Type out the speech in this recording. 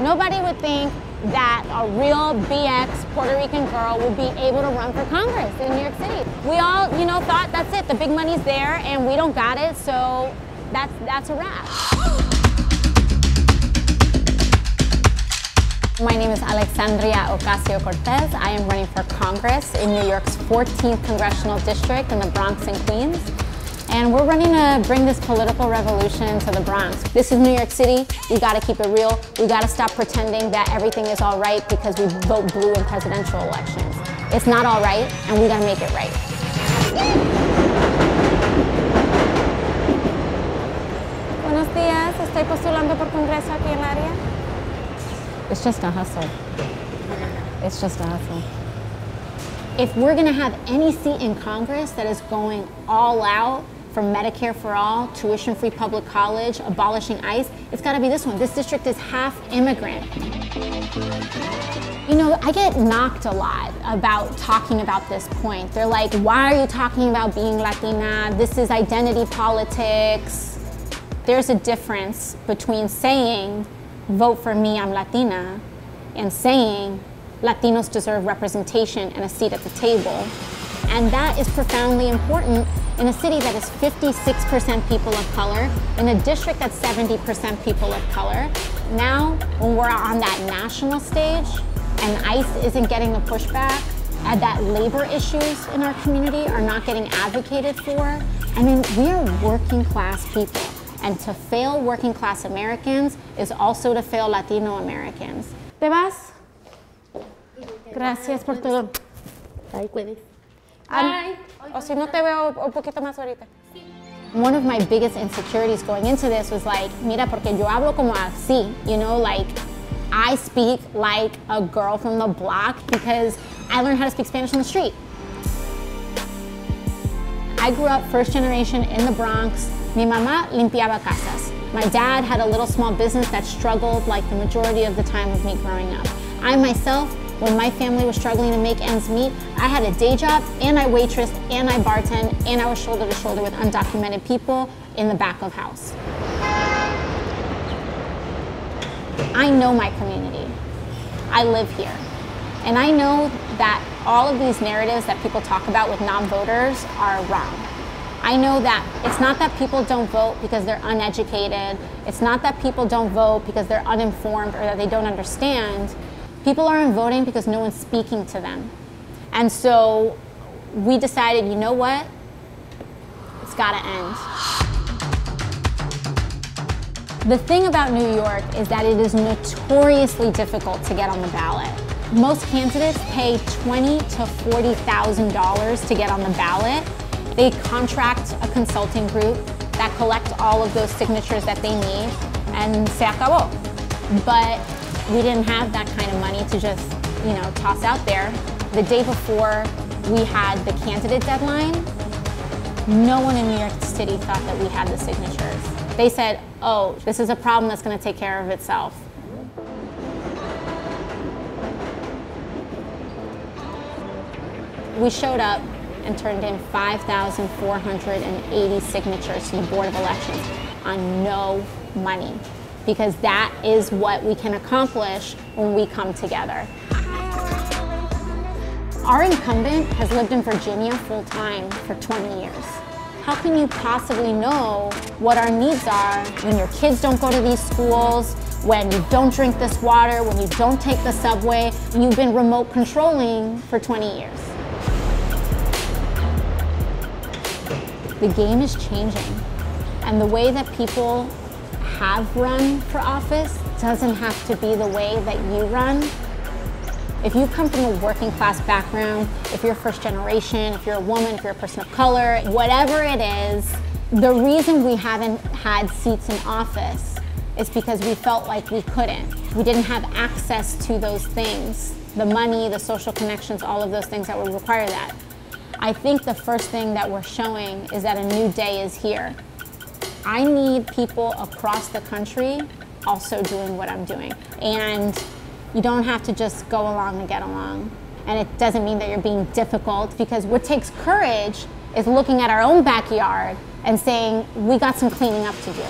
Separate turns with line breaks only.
Nobody would think that a real BX Puerto Rican girl would be able to run for Congress in New York City. We all, thought that's it. The big money's there and we don't got it, so that's a wrap. My name is Alexandria Ocasio-Cortez. I am running for Congress in New York's 14th Congressional District in the Bronx and Queens. And we're running to bring this political revolution to the Bronx. This is New York City. We gotta keep it real. We gotta stop pretending that everything is all right because we vote blue in presidential elections. It's not all right, and we gotta make it right. Buenos días. Estoy postulando por Congreso aquí en el área. It's just a hustle. It's just a hustle. If we're gonna have any seat in Congress that is going all out for Medicare for all, tuition-free public college, abolishing ICE, it's gotta be this one. This district is half immigrant. I get knocked a lot about talking about this point. They're like, why are you talking about being Latina? This is identity politics. There's a difference between saying, vote for me, I'm Latina, and saying Latinos deserve representation and a seat at the table. And that is profoundly important in a city that is 56% people of color, in a district that's 70% people of color. Now, when we're on that national stage and ICE isn't getting the pushback, and that labor issues in our community are not getting advocated for, we are working class people. And to fail working class Americans is also to fail Latino Americans. ¿Te vas? Gracias por todo. Bye, cuides. Bye. O si no te veo un poquito más ahorita. One of my biggest insecurities going into this was like, mira, porque yo hablo como así, like I speak like a girl from the block because I learned how to speak Spanish on the street. I grew up first generation in the Bronx. Mi mamá limpiaba casas. My dad had a little small business that struggled like the majority of the time of me growing up. I myself, when my family was struggling to make ends meet, I had a day job and I waitressed and I bartended and I was shoulder to shoulder with undocumented people in the back of house. I know my community. I live here. And I know that all of these narratives that people talk about with non-voters are wrong. I know that it's not that people don't vote because they're uneducated. It's not that people don't vote because they're uninformed or that they don't understand. People aren't voting because no one's speaking to them. And so we decided, you know what? It's gotta end. The thing about New York is that it is notoriously difficult to get on the ballot. Most candidates pay $20,000 to $40,000 to get on the ballot. They contract a consulting group that collect all of those signatures that they need, and se acabó. But we didn't have that kind of money to just, toss out there. The day before we had the candidate deadline, no one in New York City thought that we had the signatures. They said, oh, this is a problem that's going to take care of itself. We showed up and turned in 5,480 signatures to the Board of Elections on no money, because that is what we can accomplish when we come together. Our incumbent has lived in Virginia full-time for 20 years. How can you possibly know what our needs are when your kids don't go to these schools, when you don't drink this water, when you don't take the subway, and you've been remote controlling for 20 years? The game is changing, and the way that people have run for office doesn't have to be the way that you run. If you come from a working class background, if you're first generation, if you're a woman, if you're a person of color, whatever it is, the reason we haven't had seats in office is because we felt like we couldn't. We didn't have access to those things, the money, the social connections, all of those things that would require that. I think the first thing that we're showing is that a new day is here. I need people across the country also doing what I'm doing. And you don't have to just go along to get along. And it doesn't mean that you're being difficult, because what takes courage is looking at our own backyard and saying, we got some cleaning up to do.